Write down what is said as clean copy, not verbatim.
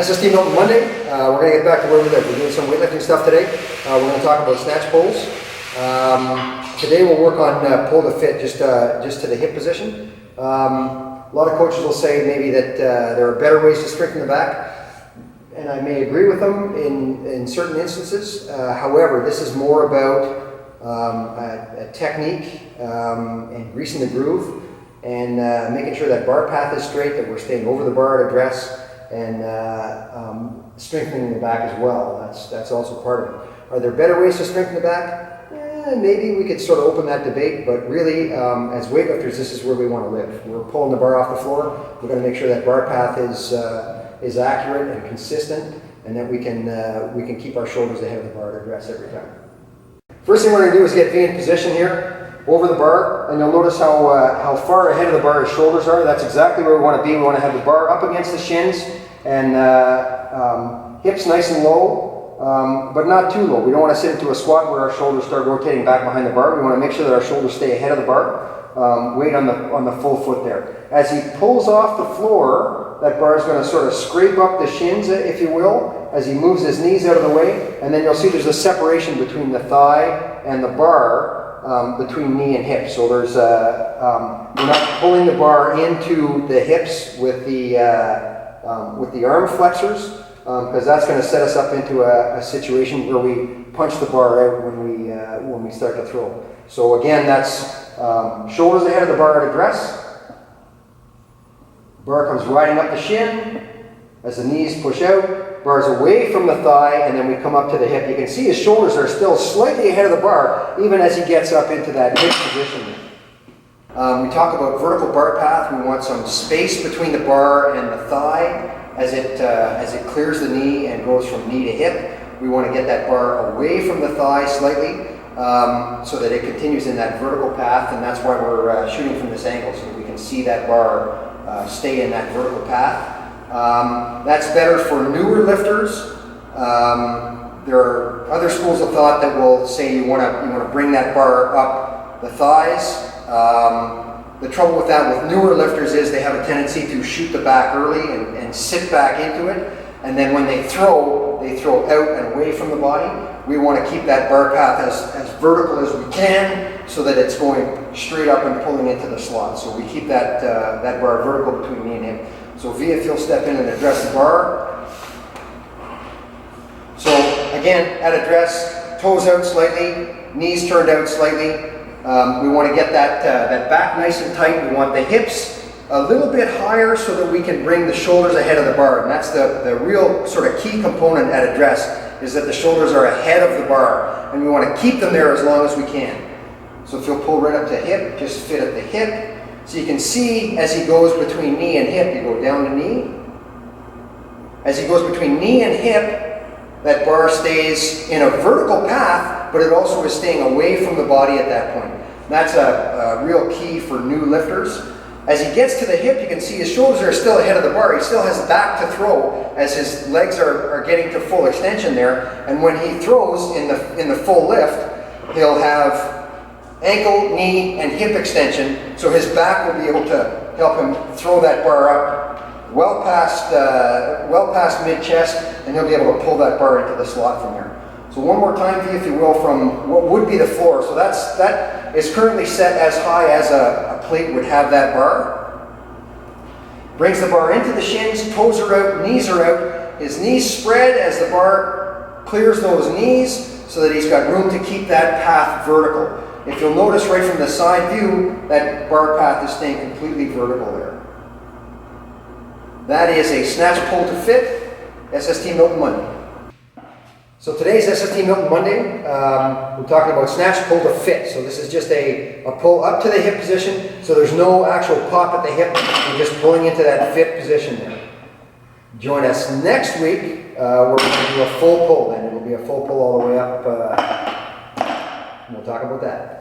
SST Milton Monday. We're going to get back to where we live. We're doing some weightlifting stuff today. We're going to talk about snatch pulls. Today we'll work on pull to fit, just to the hip position. A lot of coaches will say maybe that there are better ways to strengthen the back, and I may agree with them in certain instances. However, this is more about a technique and greasing the groove and making sure that bar path is straight, that we're staying over the bar at address, and strengthening the back as well. That's also part of it. Are there better ways to strengthen the back? Maybe we could sort of open that debate, but really, as weightlifters, this is where we want to live. We're pulling the bar off the floor. We're going to make sure that bar path is accurate and consistent, and that we can keep our shoulders ahead of the bar at address every time. First thing we're going to do is get V in position here, over the bar, and you'll notice how far ahead of the bar his shoulders are. That's exactly where we want to be. We want to have the bar up against the shins and hips nice and low, but not too low. We don't want to sit into a squat where our shoulders start rotating back behind the bar. We want to make sure that our shoulders stay ahead of the bar. Weight on the full foot there. As he pulls off the floor, that bar is going to sort of scrape up the shins, if you will, as he moves his knees out of the way, and then you'll see there's a separation between the thigh and the bar, between knee and hip. So there's we're not pulling the bar into the hips with the arm flexors, because that's going to set us up into a situation where we punch the bar out when we start to throw. So again, that's shoulders ahead of the bar at address. Bar comes riding up the shin as the knees push out. Bar's away from the thigh, and then we come up to the hip. You can see his shoulders are still slightly ahead of the bar, even as he gets up into that hip position. We talk about vertical bar path. We want some space between the bar and the thigh as it clears the knee and goes from knee to hip. We want to get that bar away from the thigh slightly, so that it continues in that vertical path, and that's why we're shooting from this angle, so that we can see that bar stay in that vertical path. That's better for newer lifters. There are other schools of thought that will say you want to bring that bar up the thighs. The trouble with that with newer lifters is they have a tendency to shoot the back early and sit back into it, and then when they throw out and away from the body. We want to keep that bar path as vertical as we can, so that it's going straight up and pulling into the slot. So we keep that bar vertical between me and him. So V, if you'll step in and address the bar. So again, at address, toes out slightly, knees turned out slightly. We want to get that back nice and tight. We want the hips a little bit higher so that we can bring the shoulders ahead of the bar. And that's the real sort of key component at address, is that the shoulders are ahead of the bar. And we want to keep them there as long as we can. So if you'll pull right up to hip, just fit at the hip. So you can see as he goes between knee and hip, you go down to knee. As he goes between knee and hip, that bar stays in a vertical path, but it also is staying away from the body at that point. That's a real key for new lifters. As he gets to the hip, you can see his shoulders are still ahead of the bar. He still has back to throw as his legs are getting to full extension there. And when he throws in the full lift, he'll have ankle, knee, and hip extension. So his back will be able to help him throw that bar up well past mid-chest, and he'll be able to pull that bar into the slot from there. So one more time, V, if you will, from what would be the floor. So that is currently set as high as a plate would have that bar. Brings the bar into the shins, toes are out, knees are out. His knees spread as the bar clears those knees, so that he's got room to keep that path vertical. If you'll notice right from the side view, that bar path is staying completely vertical there. That is a snatch pull to fit, SST Milton Monday. So today's SST Milton Monday, we're talking about snatch pull to fit. So this is just a pull up to the hip position, so there's no actual pop at the hip. We're just pulling into that fit position there. Join us next week. We're going to do a full pull, and it'll be a full pull all the way up. We'll talk about that.